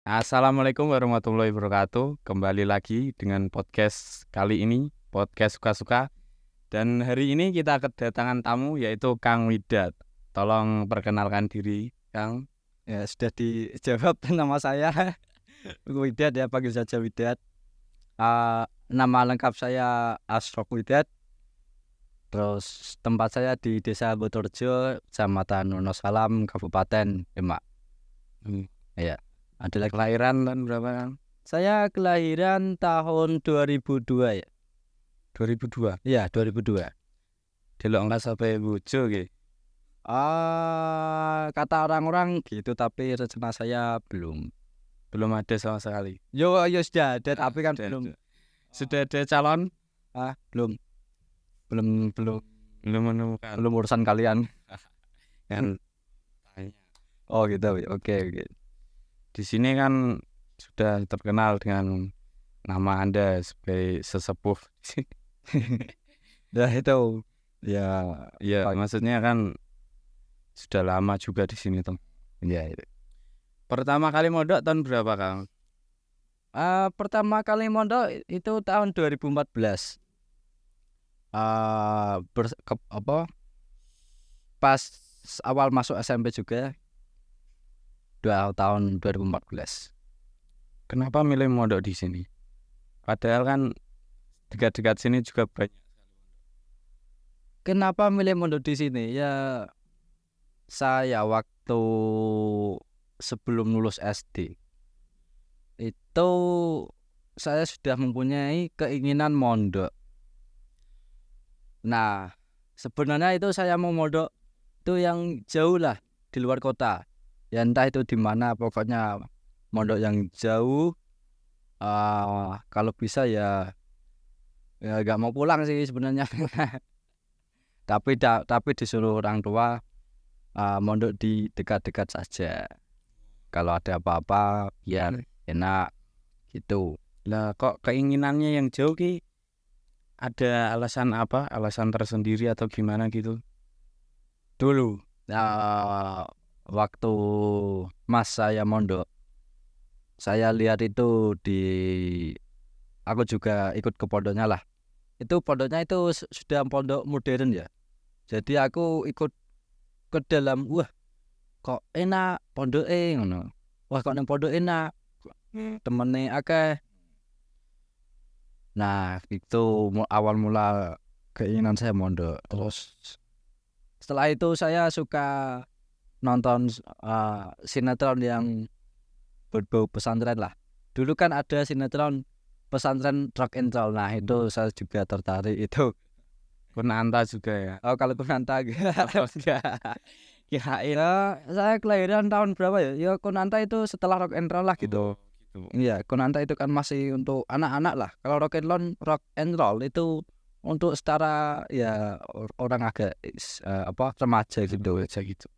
Assalamualaikum warahmatullahi wabarakatuh. Kembali lagi dengan podcast kali ini, podcast suka-suka. Dan hari ini kita kedatangan tamu yaitu Kang Widat. Tolong perkenalkan diri, Kang. Ya, sudah dijawab nama saya Widat, ya panggil saja Widat. Nama lengkap saya Asrok Widat. Terus tempat saya di Desa Botorjo, Kecamatan Wonosalam, Kabupaten Demak. Ya, ada lagi. Kelahiran tahun berapa, Kang? Saya kelahiran tahun 2002 ya. 2002. Iya, 2002. Delok enggak sampai bojo nggih. Kata orang-orang gitu, tapi rencana saya belum. Belum ada sama sekali. Yo sudah ada, tapi kan belum. Sudah ada calon? Belum Belum menemukan. belum urusan kalian. Kan tanya. Oh gitu. Oke. Di sini kan sudah terkenal dengan nama Anda sebagai sesepuh. Nah itu ya Ya, maksudnya kan sudah lama juga di sini, Tom. ya itu. Pertama kali mondok tahun berapa, Kang? Pertama kali mondok itu tahun 2014. Pas awal masuk SMP juga, tahun 2014. Kenapa milih mondok di sini? Padahal kan dekat-dekat sini juga banyak. Kenapa milih mondok di sini? Ya, saya waktu sebelum lulus SD itu saya sudah mempunyai keinginan mondok. Nah, sebenarnya itu saya mau mondok itu yang jauh lah, di luar kota. Ya entah itu di mana, pokoknya mondok yang jauh. Kalau bisa ya nggak mau pulang sih sebenarnya. tapi disuruh orang tua mondok di dekat-dekat saja. Kalau ada apa-apa biar enak gitu. Lah kok keinginannya yang jauh ki ada alasan apa? Alasan tersendiri atau gimana gitu? Dulu waktu mas saya mondok, saya lihat itu aku juga ikut ke pondoknya lah. Itu pondoknya itu sudah pondok modern ya. Jadi aku ikut ke dalam, wah kok enak pondoke ngono. Wah kok nang pondok enak. Temene akeh. Nah, itu awal mula keinginan saya mondok. Terus setelah itu saya suka nonton sinetron yang berbau pesantren lah. Dulu kan ada sinetron pesantren rock and roll. Nah, itu saya juga tertarik itu. Kunanta juga ya. Oh, kalau Kunanta enggak. Kirain saya kelahiran tahun berapa ya? Ya Kunanta itu setelah rock and roll lah gitu. Gitu. Iya, Kunanta itu kan masih untuk anak-anak lah. Kalau rock and roll itu untuk setara ya orang agak remaja gitu. Aja gitu.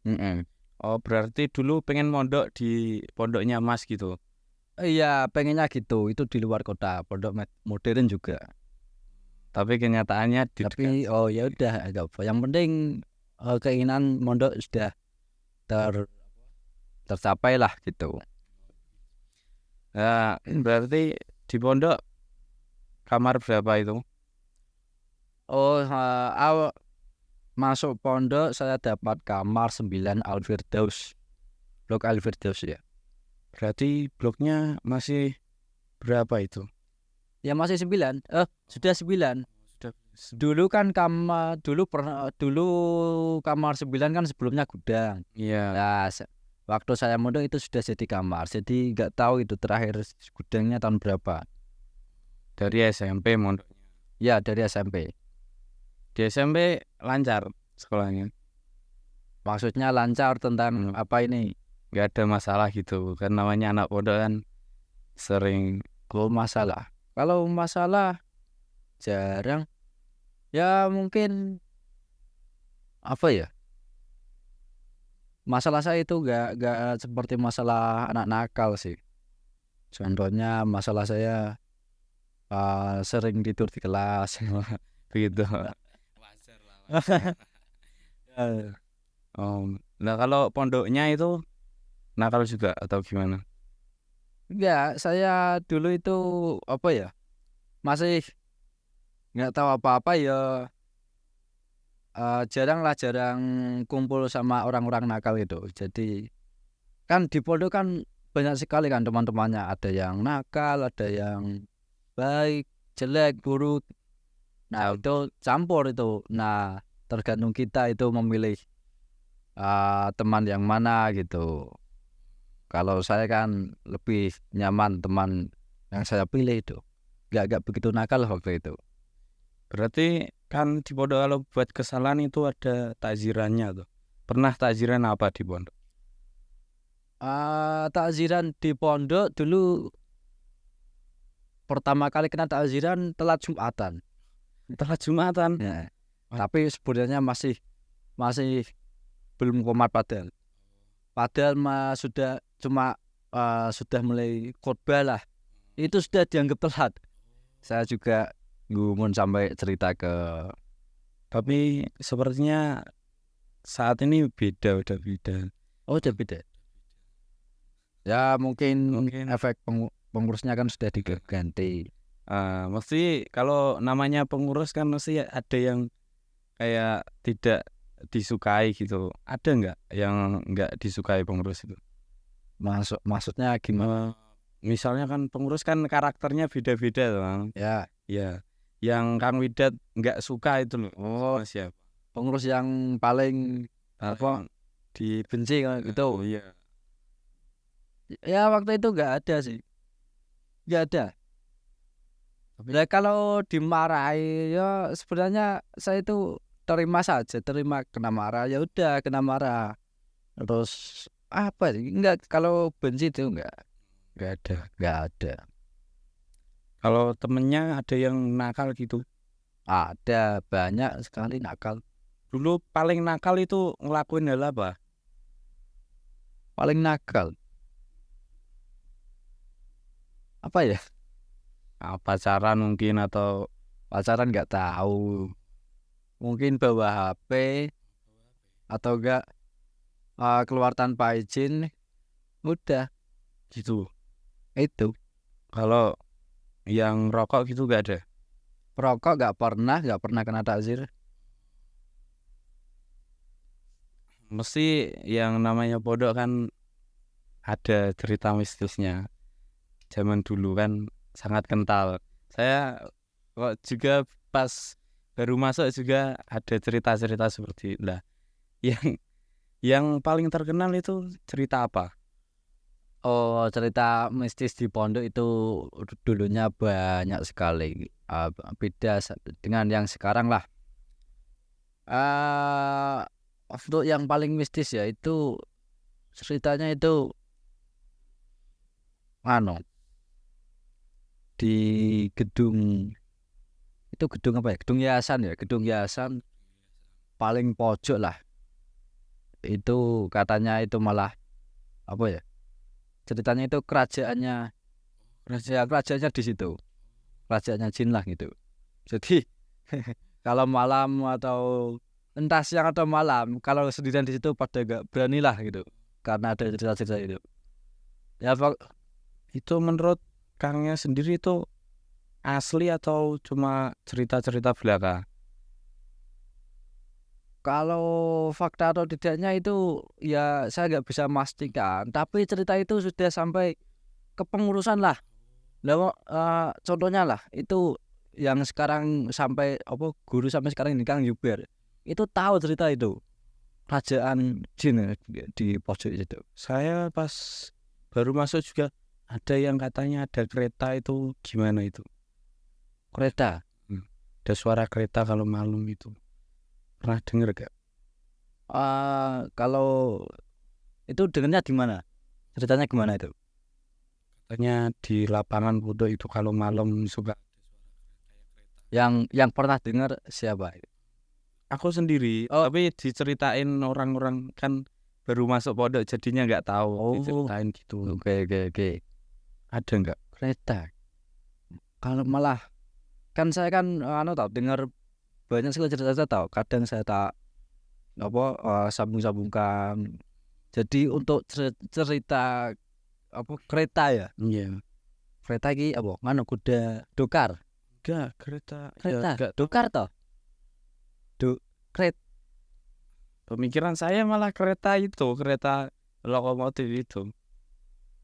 Oh, berarti dulu pengen mondok di pondoknya Mas gitu. Iya, pengennya gitu. Itu di luar kota, pondok modern juga. Tapi kenyataannya di Tapi ya udah, enggak apa. Yang penting keinginan mondok sudah tercapai lah gitu. Nah, berarti di pondok kamar berapa itu? Awal masuk pondok saya dapat kamar 9 Al-Firdaus. Blok Al-Firdaus ya. Berarti bloknya masih berapa itu? Ya masih 9. Sudah 9. Dulu kan dulu kamar 9 kan sebelumnya gudang. Iya. Nah, waktu saya mondok itu sudah jadi kamar. Jadi nggak tahu itu terakhir gudangnya tahun berapa. Dari SMP mondoknya. Ya, dari SMP. Di SMP lancar sekolahnya. Maksudnya lancar tentang apa ini? Nggak ada masalah gitu. Kan namanya anak pondok kan sering masalah. Kalau masalah jarang. Ya mungkin apa ya? Masalah saya itu nggak seperti masalah anak nakal sih. Contohnya masalah saya sering tidur di kelas begitu. wajar lah. Nah kalau pondoknya itu nakal juga atau gimana? Enggak, saya dulu itu apa ya? Masih nggak tahu apa-apa ya. Jarang kumpul sama orang-orang nakal itu. Jadi kan di pondok kan banyak sekali kan teman-temannya. Ada yang nakal, ada yang baik, jelek, buruk. Nah itu campur itu. Nah tergantung kita itu memilih teman yang mana gitu. Kalau saya kan lebih nyaman teman yang saya pilih itu. Gak begitu nakal waktu itu. Berarti kan di pondok kalau buat kesalahan itu ada takzirannya tuh. Pernah takziran apa di pondok? Takziran di pondok dulu pertama kali kena takziran telat Jumatan. Telat Jumatan. Ya. Tapi sebenarnya masih belum komat padahal. Padahal sudah cuma sudah mulai khotbah lah. Itu sudah dianggap telat. Saya juga gumun sampai cerita ke. Tapi sepertinya saat ini udah beda. Oh, udah beda. Ya mungkin Mungkin efek pengurusnya kan sudah diganti. mesti kalau namanya pengurus kan mesti ada yang kayak tidak disukai gitu. Ada nggak yang nggak disukai pengurus itu? Maksudnya gimana? Misalnya kan pengurus kan karakternya beda-beda tuh, Bang. Ya, Ya, yang Kang Widat nggak suka itu loh. oh Siapa? pengurus yang paling apa dibenci kan gitu. Oh iya. Ya waktu itu nggak ada sih, nggak ada. Lah kalau dimarahi ya sebenarnya saya itu terima saja, terima kena marah ya udah kena marah. Terus apa sih? Enggak, kalau benci itu enggak ada. Kalau temennya ada yang nakal gitu. Ada banyak sekali nakal. Dulu paling nakal itu ngelakuin hal apa? Paling nakal apa ya? Pacaran mungkin atau Pacaran nggak tahu. Mungkin bawa HP atau enggak keluar tanpa izin. Udah gitu. itu. Kalau yang rokok gitu nggak ada. Perokok nggak pernah kena takzir. Mesti yang namanya pondok kan ada cerita mistisnya. Zaman dulu kan sangat kental. Saya kok juga pas baru masuk juga ada cerita-cerita seperti itu. Lah, yang paling terkenal itu cerita apa? Oh, cerita mistis di pondok itu dulunya banyak sekali. Beda dengan yang sekarang lah. Untuk yang paling mistis ya itu ceritanya itu di gedung itu gedung apa ya? Gedung yayasan paling pojok lah. Itu katanya itu malah apa ya? Ceritanya itu kerajaannya di situ. Kerajaannya jin lah gitu. Jadi kalau malam atau entah siang atau malam, kalau sendirian di situ pada gak berani lah gitu. Karena ada cerita-cerita itu. Ya Itu menurut Kangnya sendiri itu asli atau cuma cerita-cerita belaka? kalau fakta atau tidaknya itu ya saya nggak bisa memastikan. Tapi cerita itu sudah sampai kepengurusan lah. Contohnya lah itu yang sekarang sampai apa guru sampai sekarang ini Kang Yuber itu tahu cerita itu kerajaan jin di pojok itu. Saya pas baru masuk juga ada yang katanya ada kereta itu gimana itu? Kereta Ada suara kereta kalau malam itu. Pernah denger gak? kalau itu dengarnya di mana? Ceritanya gimana itu? Katanya di lapangan pondok itu kalau malam suka. Yang pernah dengar siapa? Aku sendiri, tapi diceritain orang-orang kan baru masuk pondok jadinya nggak tahu, diceritain gitu. Oke. Ada nggak? Kereta. Kalau malah kan saya kan tahu dengar banyak sekali cerita tahu. Kadang saya tak sambung-sambungkan. Jadi untuk cerita apa kereta ya. Iya. Kereta iki apa? Nganu kuda dokar. Enggak, kereta. Kereta. Ya, enggak. Dokar toh. Kret. Pemikiran saya malah kereta lokomotif itu.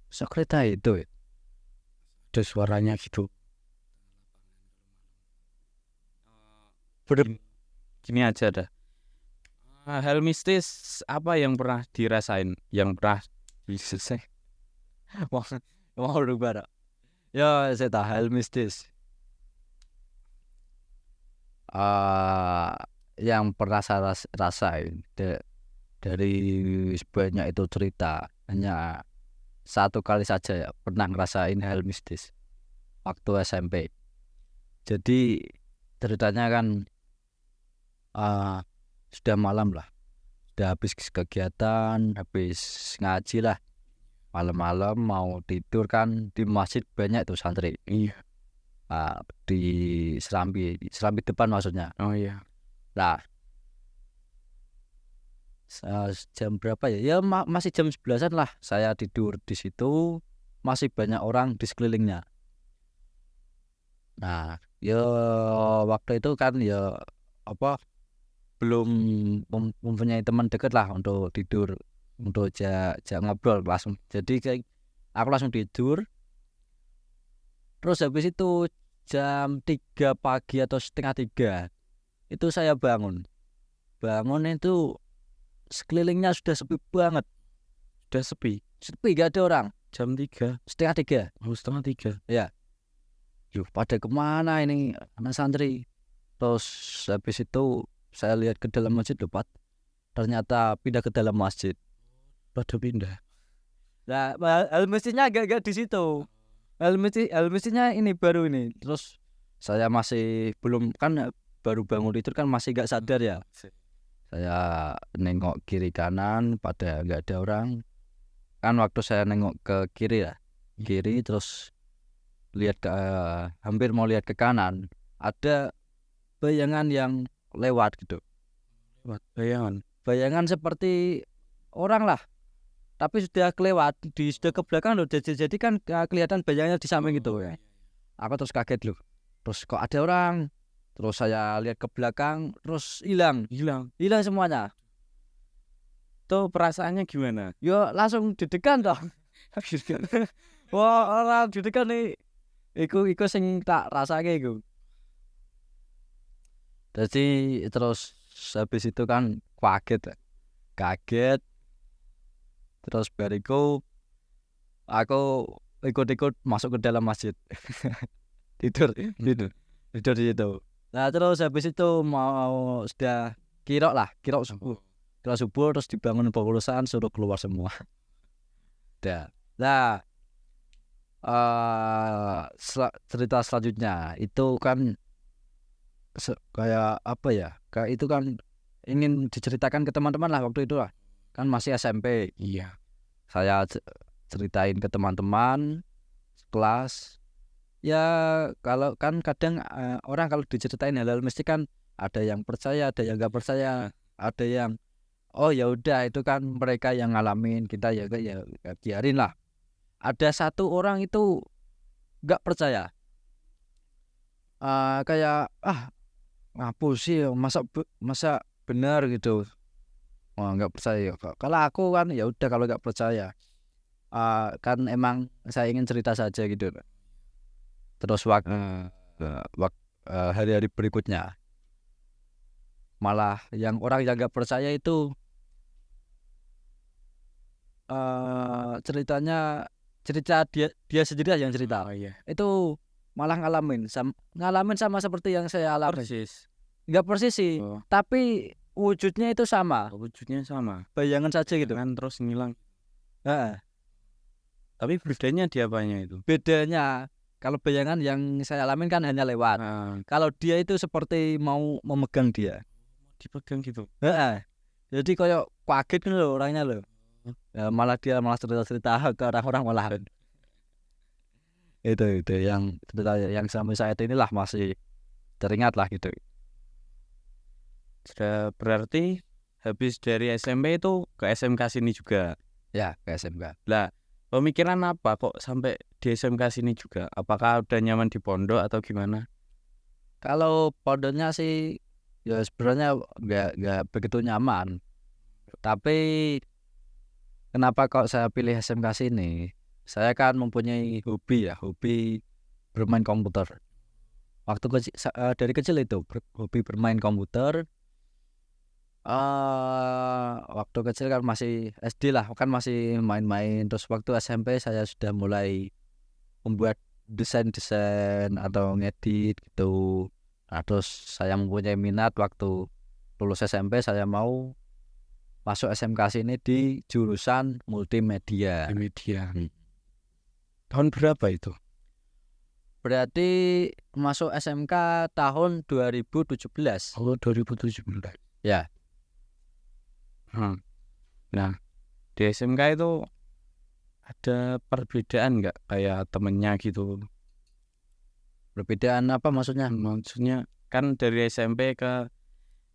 So kereta itu ya. Ada suaranya gitu. Bener. Gini aja dah. Hal mistis apa yang pernah dirasain? Yang pernah diseseh? Mau rubah. Ya, saya tahu hal mistis. Yang pernah saya rasain dari sebanyak itu cerita hanya satu kali saja ya pernah ngerasain hal mistis waktu SMP. Jadi ceritanya kan sudah malam lah, sudah habis kegiatan, habis ngaji lah, malam-malam mau tidur kan di masjid banyak tuh santri. Iya. Di Serambi depan maksudnya. Oh iya. Nah, jam berapa ya? Ya masih jam 11-an lah. Saya tidur di situ, masih banyak orang di sekelilingnya. Nah, ya waktu itu kan ya apa belum mempunyai teman dekat lah untuk tidur, untuk ngobrol langsung. Jadi kayak aku langsung tidur. Terus habis itu jam 3 pagi atau setengah 3 itu saya bangun itu sekelilingnya sudah sepi banget. Sudah sepi. Gak ada orang. Jam 3. Setengah 3. Oh, setengah 3. Ya. Yuh, pada kemana ini anak santri? Terus habis itu saya lihat ke dalam masjid, ternyata pindah ke dalam masjid. Pada pindah. Nah, hal mestinya agak di situ. Hal mestinya ini baru ini. Terus saya masih belum, kan baru bangun tidur kan masih gak sadar ya. Saya nengok kiri kanan pada gak ada orang. Kan waktu saya nengok ke kiri ya, kiri terus lihat ke hampir mau lihat ke kanan, ada bayangan yang lewat gitu. Bayangan seperti orang lah, tapi sudah kelewat, sudah ke belakang loh. Jadi kan kelihatan bayangannya di samping gitu ya. Aku terus kaget loh. Terus kok ada orang? Terus saya lihat ke belakang, terus hilang semuanya. Tuh perasaannya gimana? Yo langsung deg-degan toh. Wah, orang deg-degan nih. Iku sing tak rasake iku. Jadi terus habis itu kan kaget. Terus bariku aku ikut masuk ke dalam masjid. tidur di situ. Nah, terus habis itu mau sudah kirok subuh. Kirok subuh terus dibangun pengurusan suruh keluar semua. Dah. Nah, cerita selanjutnya itu kan kayak apa ya? Kayak itu kan ingin diceritakan ke teman-teman lah waktu itu lah. Kan masih SMP. Iya. Saya ceritain ke teman-teman kelas. Ya kalau kan kadang orang kalau diceritain hal-hal mesti kan ada yang percaya, ada yang nggak percaya, ada yang oh ya udah itu kan mereka yang ngalamin, kita ya biarin lah. Ada satu orang itu nggak percaya, kayak ngapus sih masa benar gitu. Nggak percaya. Kalau aku kan ya udah, kalau nggak percaya kan emang saya ingin cerita saja gitu. Terus hari-hari berikutnya malah yang orang yang nggak percaya itu cerita dia sendiri yang cerita. Oh, iya. Itu malah ngalamin sama seperti yang saya alami. Persis. Nggak persis sih, tapi wujudnya itu sama. Wujudnya sama. Bayangan saja gitu. Kan terus ngilang. Tapi bedanya di apanya itu? Bedanya kalau bayangan yang saya alamin kan hanya lewat. Kalau dia itu seperti mau memegang dia. Dipegang gitu. Jadi kayak kaget kan loh orangnya loh. Ya, malah cerita-cerita ke orang-orang malah. Itu yang cerita yang sampai saat inilah masih teringat lah gitu. Sudah berarti habis dari SMP itu ke SMK sini juga. Ya, ke SMK. Lah, Pemikiran apa kok sampai di SMK sini juga? Apakah udah nyaman di pondok atau gimana? Kalau pondoknya sih ya sebenarnya nggak begitu nyaman. Tapi kenapa kok saya pilih SMK sini? Saya kan mempunyai hobi bermain komputer. Waktu kecil, dari kecil itu hobi bermain komputer. Waktu kecil kan masih SD lah, kan masih main-main. Terus waktu SMP saya sudah mulai membuat desain atau ngedit gitu. Nah, terus saya mempunyai minat waktu lulus SMP, saya mau masuk SMK sini di jurusan multimedia. Media. Tahun berapa itu? Berarti masuk SMK tahun 2017. Oh, 2017. Ya. Nah, di SMK itu ada perbedaan nggak kayak temennya gitu? Perbedaan apa maksudnya? Maksudnya kan dari SMP ke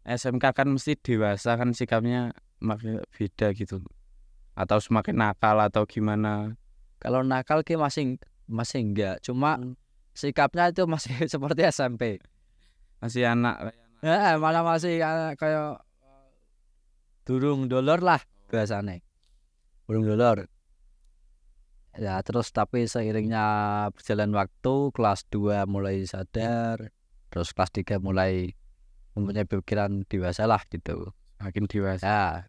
SMK kan mesti dewasa kan sikapnya makin beda gitu. Atau semakin nakal atau gimana? Kalau nakal ki masih enggak, cuma sikapnya itu masih seperti SMP. Masih anak Ya, malah masih kayak durung dolor lah biasanya. Durung dolor. Ya, terus tapi seiringnya berjalan waktu, kelas 2 mulai sadar, terus kelas 3 mulai mempunyai pikiran dewasa lah gitu. makin dewasa.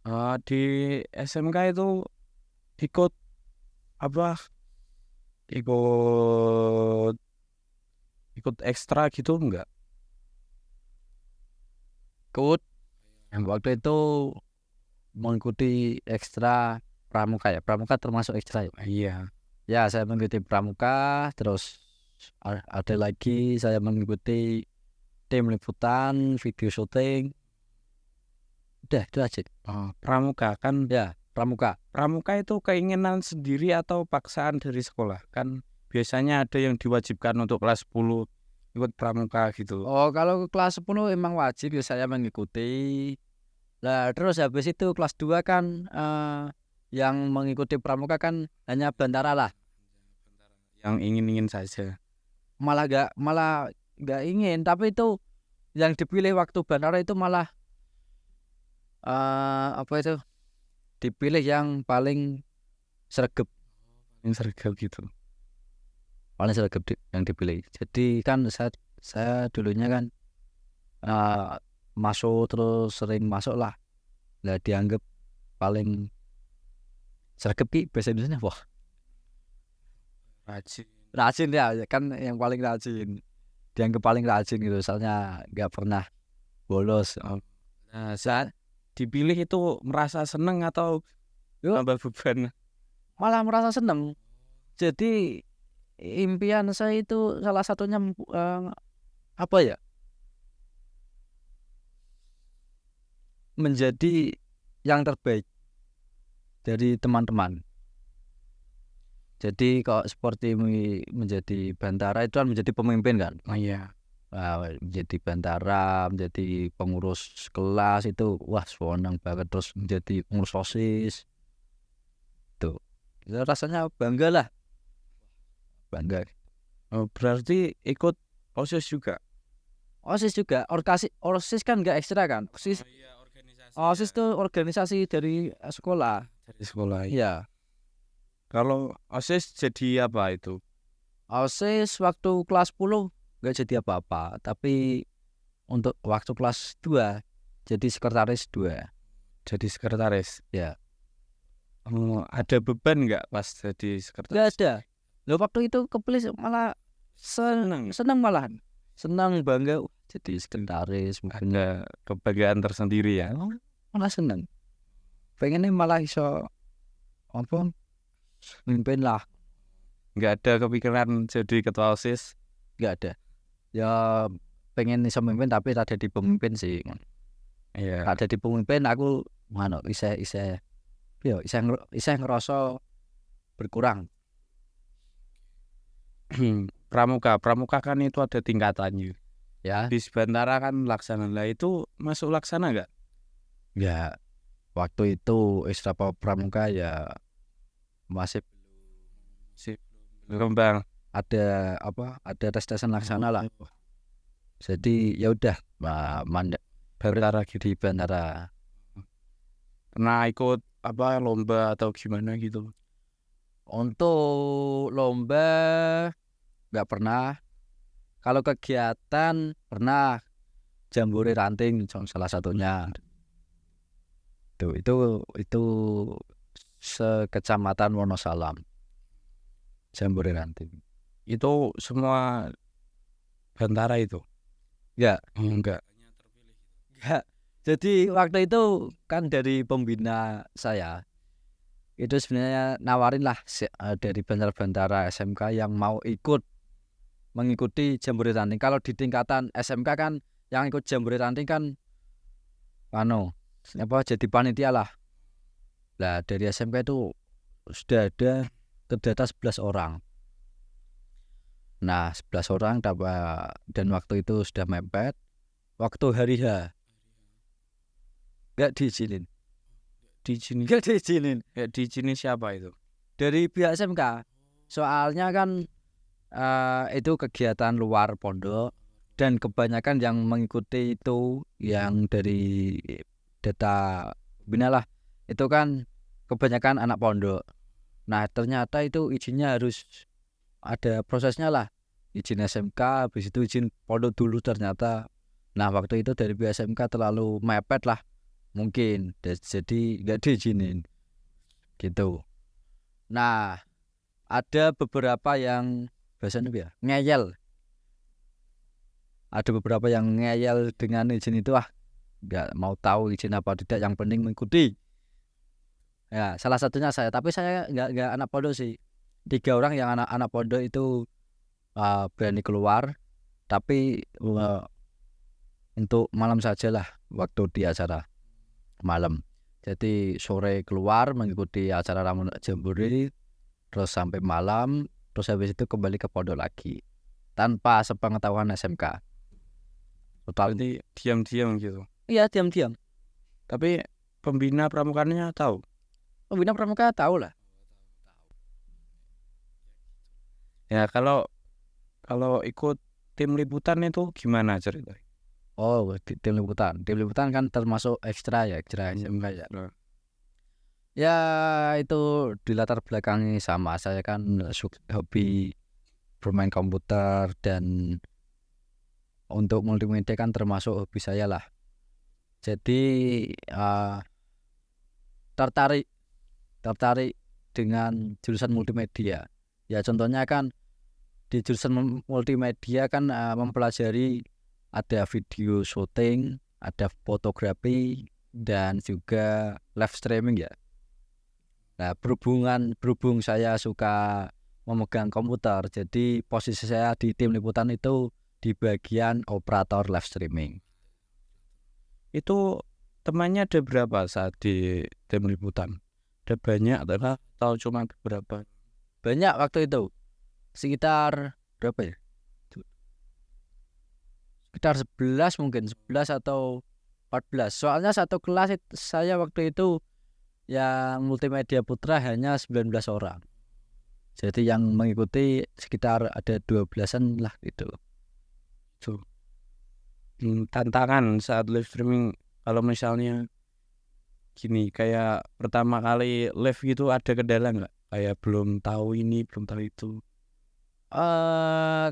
Ya, Di SMK itu ikut apa? Ikut ekstra gitu enggak? ikut waktu itu mengikuti ekstra pramuka ya. Pramuka termasuk ekstra ya. Iya. Ya, saya mengikuti pramuka, terus ada lagi saya mengikuti tim liputan, video syuting. Udah, itu aja. Pramuka kan Ya, pramuka. pramuka itu keinginan sendiri atau paksaan dari sekolah? Kan biasanya ada yang diwajibkan untuk kelas 10 ikut pramuka gitu. Oh, kalau kelas 10 emang wajib ya saya mengikuti. Lah, terus habis itu kelas 2 kan yang mengikuti pramuka kan hanya bantara lah. Yang ingin-ingin saja. Malah nggak ingin, tapi itu yang dipilih waktu bantara itu malah apa itu? Dipilih yang paling sregep. Yang sergap gitu. Paling sregep yang dipilih. Jadi kan saya dulunya kan masuk terus sering masuk lah dianggap paling sregep ki bahasa Indonesia wah rajin ya kan, yang paling rajin, dianggap paling rajin gitu, soalnya nggak pernah bolos. Nah, saat dipilih itu merasa seneng atau tambah beban? Malah merasa seneng. Jadi impian saya itu salah satunya apa ya, menjadi yang terbaik dari teman-teman. Jadi kalau seperti menjadi bantara itu kan menjadi pemimpin kan. Oh iya. Menjadi bantara, menjadi pengurus kelas itu wah senang banget. Terus menjadi pengurus OSIS tuh ya, rasanya bangga lah, bangga. Berarti ikut OSIS juga? OSIS juga, OSIS kan nggak ekstra kan. OSIS tuh organisasi dari sekolah. Dari sekolah. Iya. Kalau OSIS jadi apa itu? OSIS waktu kelas 10 nggak jadi apa-apa, tapi untuk waktu kelas 2 jadi sekretaris 2. Jadi sekretaris? Ya. Ada beban nggak pas jadi sekretaris? Nggak ada. Loh, waktu itu kepilih malah senang malahan. Senang, bangga jadi sekretaris. Ada kebanggaan tersendiri ya? Malah senang. Pengennya malah iso apa? Mimpin lah. Nggak ada kepikiran jadi ketua OSIS? Nggak ada. Ya pengen iso mimpin tapi ada di pemimpin sih. Iya. Ada di pemimpin aku isih ngerasa berkurang. Pramuka kan itu ada tingkatannya. Ya. Di Bantara kan laksana. Lah itu masuk laksana nggak? Nggak. waktu itu ekstra pramuka ya masih belum bang. ada ada tes-tesan laksana lah. Jadi ya udah mandek Bantara gitu. di bandara. Pernah ikut apa lomba atau gimana gitu? Untuk lomba nggak pernah. Kalau kegiatan pernah, jambore ranting salah satunya. Itu sekecamatan Wonosalam. Jambore ranting. Itu semua Bantara itu? Enggak. Enggak. Jadi waktu itu kan dari pembina saya itu sebenarnya nawarin lah dari Bantara SMK yang mau mengikuti jambore ranting. Kalau di tingkatan SMK kan yang ikut jambore ranting kan jadi panitia lah. Lah dari SMK itu sudah ada terdata 11 orang. Nah 11 orang dan waktu itu sudah mepet. Waktu hari H nggak diizinin. Nggak diizinin Siapa itu? dari pihak SMK. Soalnya kan itu kegiatan luar pondok dan kebanyakan yang mengikuti itu yang dari data bina lah itu kan kebanyakan anak pondok. Nah ternyata itu izinnya harus ada prosesnya lah, izin SMK habis itu izin pondok dulu ternyata. Nah waktu itu dari pihak SMK terlalu mepet lah mungkin, jadi nggak diizinin gitu. Nah ada beberapa yang bahasanya ngeyel. Ada beberapa yang ngeyel dengan izin itu, nggak mau tahu izin apa tidak, yang penting mengikuti. Ya salah satunya saya, tapi saya nggak anak pondok sih. 3 orang yang anak pondok itu berani keluar, tapi untuk malam saja lah waktu di acara malam. Jadi sore keluar mengikuti acara Ramun Jambore, terus sampai malam, terus habis itu kembali ke pondok lagi tanpa sepengetahuan SMK. Total. Berarti diam-diam gitu. Iya diam-diam. Tapi pembina pramukanya tahu? Pembina pramuka tahu lah. Ya kalau ikut tim liputan itu gimana ceritanya? Oh tim liputan kan termasuk ekstra SMK ya. Ya itu di latar belakangnya sama, saya kan hobi bermain komputer dan untuk multimedia kan termasuk hobi saya lah. Jadi tertarik dengan jurusan multimedia. Ya contohnya kan di jurusan multimedia kan mempelajari ada video syuting, ada fotografi dan juga live streaming ya. Nah berhubung saya suka memegang komputer, jadi posisi saya di tim liputan itu di bagian operator live streaming. Itu temannya ada berapa saat di tim liputan? Ada banyak atau cuma beberapa? Banyak waktu itu, sekitar berapa ya? Sekitar 11 mungkin, 11 atau 14. Soalnya satu kelas saya waktu itu yang multimedia putra hanya 19 orang. Jadi yang mengikuti sekitar ada 12-an lah gitu. Tuh. Tantangan saat live streaming kalau misalnya gini, kayak pertama kali live gitu ada kendala nggak? Kayak belum tahu ini, belum tahu itu.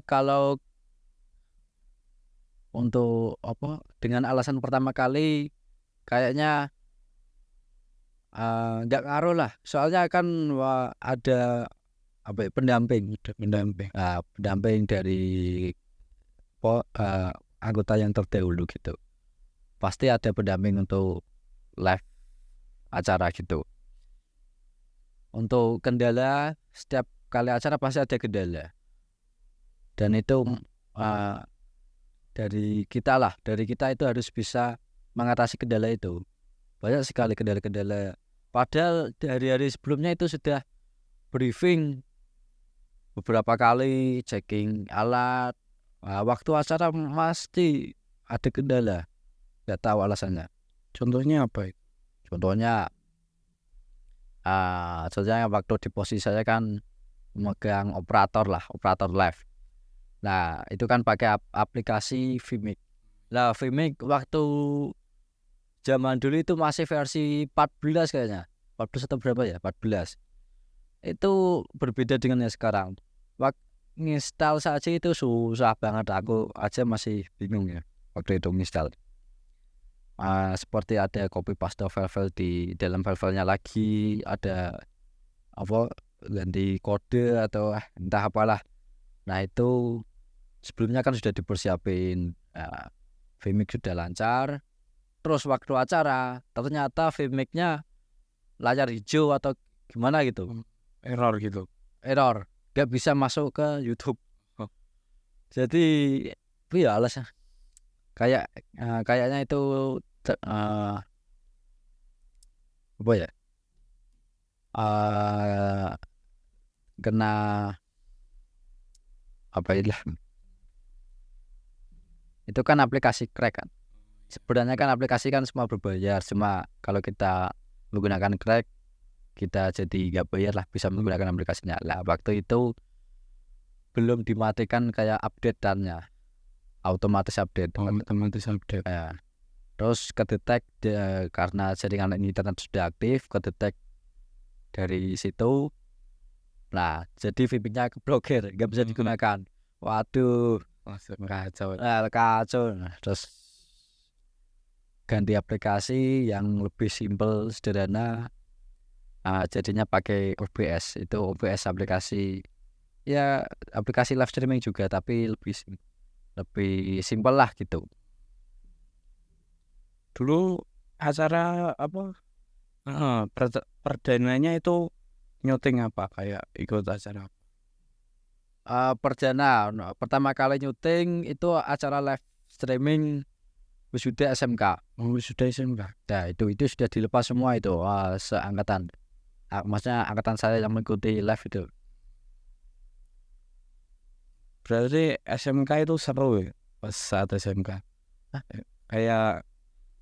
Kalau untuk dengan alasan pertama kali kayaknya nggak ngaruh lah. Soalnya kan ada pendamping dari anggota yang terdahulu gitu. Pasti ada pendamping untuk live acara gitu. Untuk kendala, setiap kali acara pasti ada kendala. Dan itu dari kita itu harus bisa mengatasi kendala itu. Banyak sekali kendala-kendala. Padahal dari hari sebelumnya itu sudah briefing beberapa kali, checking alat. Waktu acara pasti ada kendala, nggak tahu alasannya. Contohnya apa itu? Contohnya contohnya waktu di posisi saya kan memegang operator live. Nah itu kan pakai aplikasi Vimic. Nah Vimic waktu zaman dulu itu masih versi 14 kayaknya, 14 atau berapa ya, 14. Itu berbeda dengan yang sekarang. Nginstal saja itu susah banget, aku aja masih bingung ya waktu itu nginstal. Seperti ada copy paste file-file di dalam file-filenya lagi, ada apa ganti kode atau entah apalah. Nah itu sebelumnya kan sudah dipersiapin, Vimic sudah lancar. Terus waktu acara ternyata Vimic-nya layar hijau atau gimana gitu, Error gitu. error, nggak bisa masuk ke YouTube. Oh. Jadi ya alasan kayaknya itu apa ya, kena apa ilah, itu kan aplikasi crack kan. Sebenarnya kan aplikasi kan semua berbayar, cuma kalau kita menggunakan crack kita jadi nggak bayar lah, bisa menggunakan aplikasinya lah. Waktu itu belum dimatikan kayak update-annya, otomatis update. Otomatis update. Ya. Terus kedetek karena jaringan internet sudah aktif, kedetek dari situ. Nah jadi Vimic-nya keblokir, nggak bisa digunakan. Waduh, Kacau. kacau. Terus ganti aplikasi yang lebih simpel, sederhana. Jadinya pakai OBS. Itu OBS aplikasi, ya aplikasi live streaming juga, tapi lebih simpel lah gitu. Dulu acara apa? Perdananya itu nyuting apa? Kayak ikut acara apa? Perdana pertama kali nyuting itu acara live streaming wisuda SMK. Sudah SMK. Nah itu sudah dilepas semua itu, seangkatan. Maksudnya angkatan saya yang mengikuti live itu. Berarti SMK itu seru ya pas saat SMK. Kayak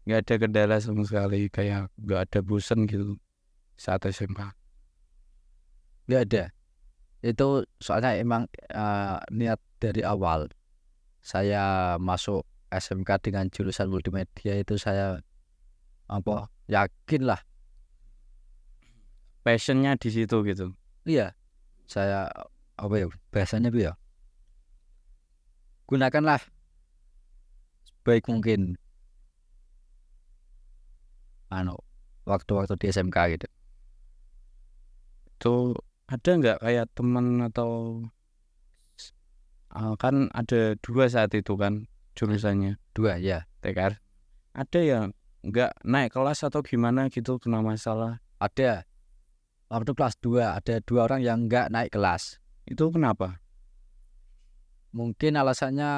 nggak ada kendala sama sekali, kayak nggak ada bosan gitu saat SMK. Nggak ada. Itu soalnya emang niat dari awal saya masuk SMK dengan jurusan multimedia itu, saya yakin lah, Passionnya di situ gitu. iya, saya bahasanya ya, gunakanlah sebaik mungkin waktu-waktu di SMK gitu. Itu ada nggak kayak teman atau kan ada 2 saat itu kan jurusannya 2 ya. TKR. Ada yang nggak naik kelas atau gimana gitu, kena masalah? Ada. Waktu kelas 2 ada 2 orang yang nggak naik kelas. Itu kenapa? Mungkin alasannya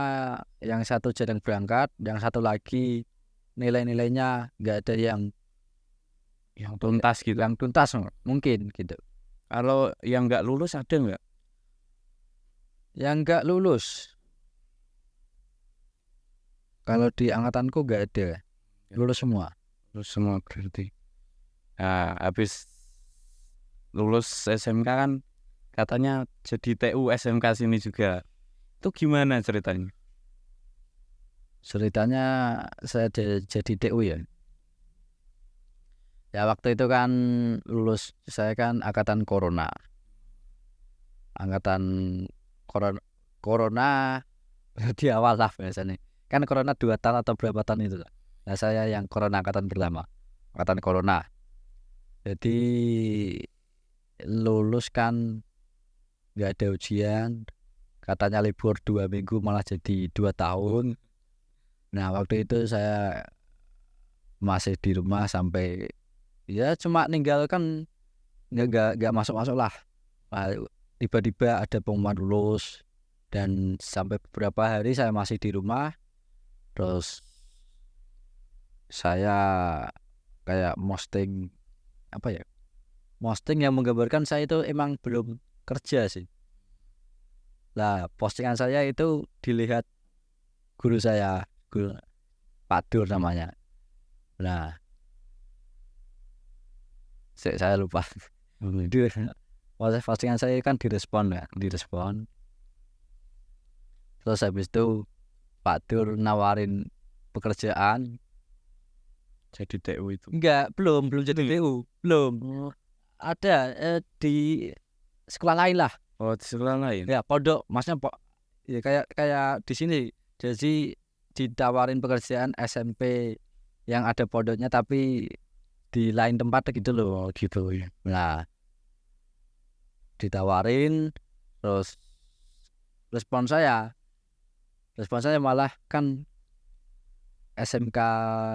yang satu jarang berangkat, yang satu lagi nilai-nilainya nggak ada yang Tuntas gitu. yang tuntas mungkin gitu. Kalau yang nggak lulus ada nggak? Yang nggak lulus, kalau di angkatanku nggak ada, lulus semua. Lulus semua berarti. Nah, habis lulus SMK kan katanya jadi TU SMK sini juga. Itu gimana ceritanya? Ceritanya saya jadi TU ya. Ya waktu itu kan lulus, saya kan angkatan corona. Angkatan corona di awal lah biasanya. Kan corona 2 tahun atau berapa tahun itu. Nah saya yang corona angkatan pertama, angkatan corona. Jadi lulus kan nggak ada ujian, katanya libur 2 minggu malah jadi 2 tahun. Nah waktu itu saya masih di rumah sampai ya cuma ninggalkan, nggak masuk lah. Tiba-tiba ada pengumuman lulus dan sampai beberapa hari saya masih di rumah. Terus saya kayak posting yang menggambarkan saya itu emang belum kerja sih. Lah postingan saya itu dilihat guru saya, guru Pak Dur namanya. Nah Saya lupa. Di postingan saya kan direspon. Terus habis itu Pak Dur nawarin pekerjaan. Jadi TU itu. Enggak, belum jadi TU, belum. Ada di sekolah lain lah. Oh, di sekolah lain. Ya, pondok, maksudnya ya kayak di sini. Jadi ditawarin pekerjaan SMP yang ada pondoknya tapi di lain tempat gitu loh, gitu ya. Nah, ditawarin terus respon saya malah kan SMK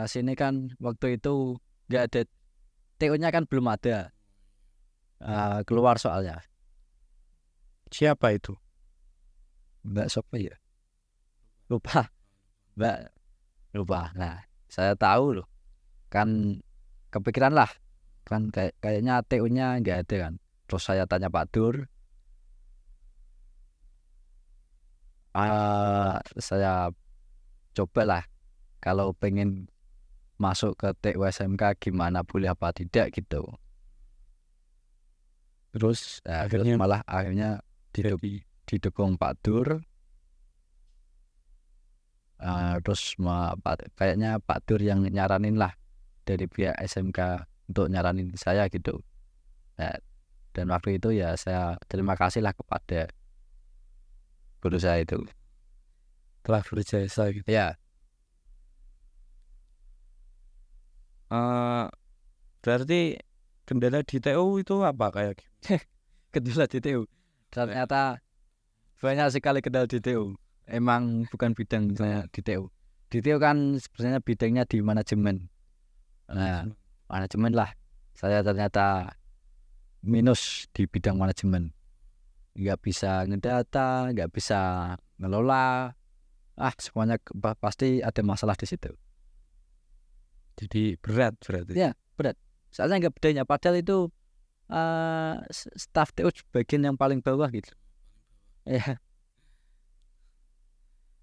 sini kan waktu itu nggak ada TU-nya kan belum ada. Keluar soalnya. Siapa itu? Mbak siapa ya? Lupa. Nah, saya tahu loh. Kan kepikiran lah. Kan kayaknya TU-nya nggak ada kan. Terus saya tanya Pak Dur. Saya coba lah. Kalau pengen masuk ke TU SMK gimana, boleh apa tidak gitu. Terus akhirnya didukung Pak Dur. Terus kayaknya Pak Dur yang nyaranin lah dari pihak SMK untuk nyaranin saya gitu. Dan waktu itu ya saya terima kasih lah kepada guru saya itu. Telah berjasa gitu. Ya. Berarti kendala di TU itu apa kayak? Kendala di TU. Ternyata banyak sekali kendala di TU. Emang bukan bidang saya di TU. Di TU kan sebenarnya bidangnya di manajemen. Nah, manajemen lah. Saya ternyata minus di bidang manajemen. Nggak bisa ngedata, nggak bisa ngelola. Semuanya pasti ada masalah di situ. Jadi berat. Ya, berat. Soalnya nggak bedanya. Padahal itu staf TU bagian yang paling bawah gitu. Ya.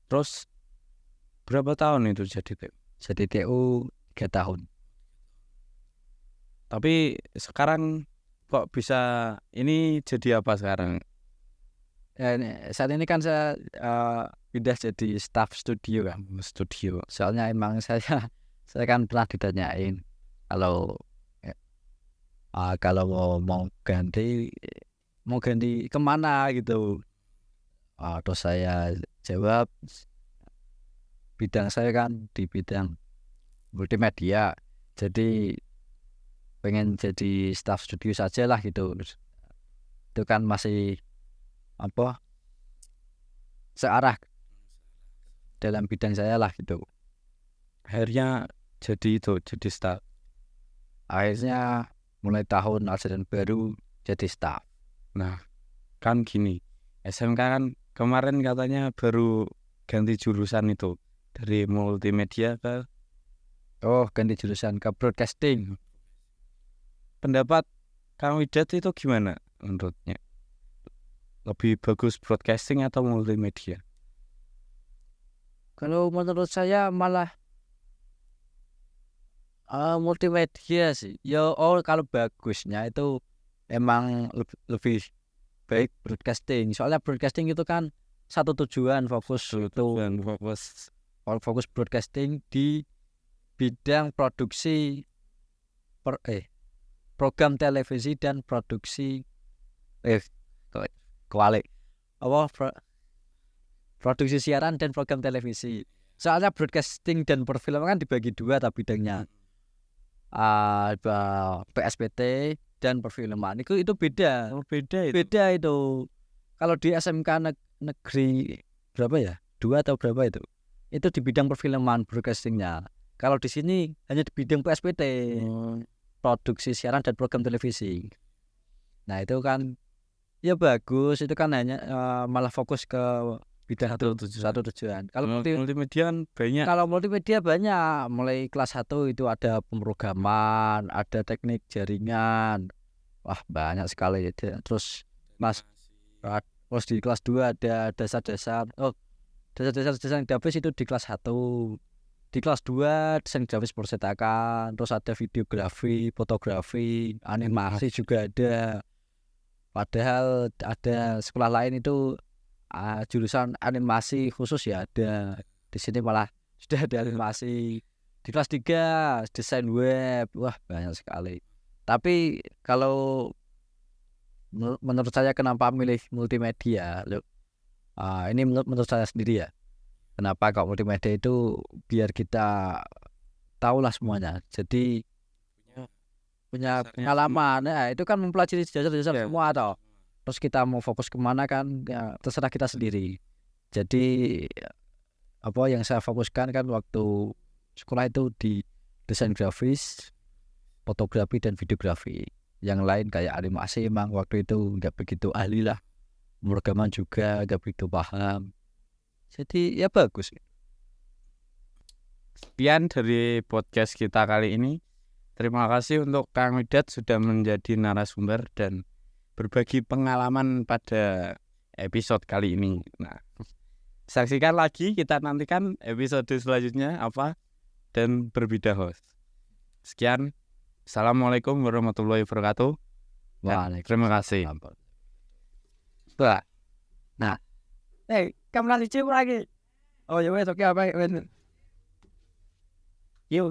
Terus berapa tahun itu jadi TU? Jadi TU 3 tahun. Tapi sekarang kok bisa ini jadi apa sekarang? Saat ini kan saya pindah jadi staff studio kan. Studio. Soalnya emang saya kan pernah ditanyain kalau mau ganti kemana gitu. Terus saya jawab bidang saya kan di bidang multimedia, jadi pengen jadi staff studio saja lah gitu. Itu kan masih searah dalam bidang saya lah gitu. Akhirnya jadi staff. Akhirnya mulai tahun ajaran baru jadi staff. Nah, kan gini, SMK kan kemarin katanya baru ganti jurusan itu dari multimedia ke ganti jurusan ke broadcasting. Pendapat Kang Widat itu gimana menurutnya? Lebih bagus broadcasting atau multimedia? Kalau menurut saya malah multimedia sih. Kalau bagusnya itu emang lebih baik broadcasting. Soalnya broadcasting itu kan satu tujuan, fokus broadcasting di bidang produksi program televisi dan produksi produksi siaran dan program televisi. Soalnya broadcasting dan perfilman kan dibagi dua bidangnya. PSPT dan perfilman itu beda. Beda itu. Kalau di SMK negeri berapa ya? 2 atau berapa itu? Itu di bidang perfilman broadcastingnya. Kalau di sini hanya di bidang PSPT, produksi siaran dan program televisi. Nah itu kan ya bagus. Itu kan hanya malah fokus ke bidang satu tujuan. Kalau multimedia kan banyak. Kalau multimedia banyak. Mulai kelas 1 itu ada pemrograman, ada teknik jaringan. Wah banyak sekali. Terus terus di kelas 2 ada dasar-dasar database itu di kelas 1. di kelas 2 desain grafis percetakan, terus ada videografi, fotografi, animasi juga ada. Padahal ada sekolah lain itu jurusan animasi khusus ya ada. Di sini malah sudah ada animasi. Di kelas 3 desain web, wah banyak sekali. Tapi kalau menurut saya kenapa milih multimedia? Ini menurut saya sendiri ya. Kenapa kok multimedia itu biar kita tahulah semuanya. Jadi punya pengalaman ya, itu kan mempelajari dasar-dasar semua toh. Terus kita mau fokus kemana kan ya terserah kita sendiri. Jadi apa yang saya fokuskan kan waktu sekolah itu di desain grafis, fotografi dan videografi. Yang lain kayak animasi emang waktu itu nggak begitu ahli lah. Pemrograman juga nggak begitu paham. Jadi ya bagus. Sekian dari podcast kita kali ini. Terima kasih untuk Kang Widat sudah menjadi narasumber dan berbagi pengalaman pada episode kali ini. Nah, saksikan lagi, kita nantikan episode selanjutnya apa dan berbeda host. Sekian. Assalamualaikum warahmatullahi wabarakatuh. Terima kasih. Wah. Nah, kamu nanti cium lagi. Oh ya wes oke apa? Yuk.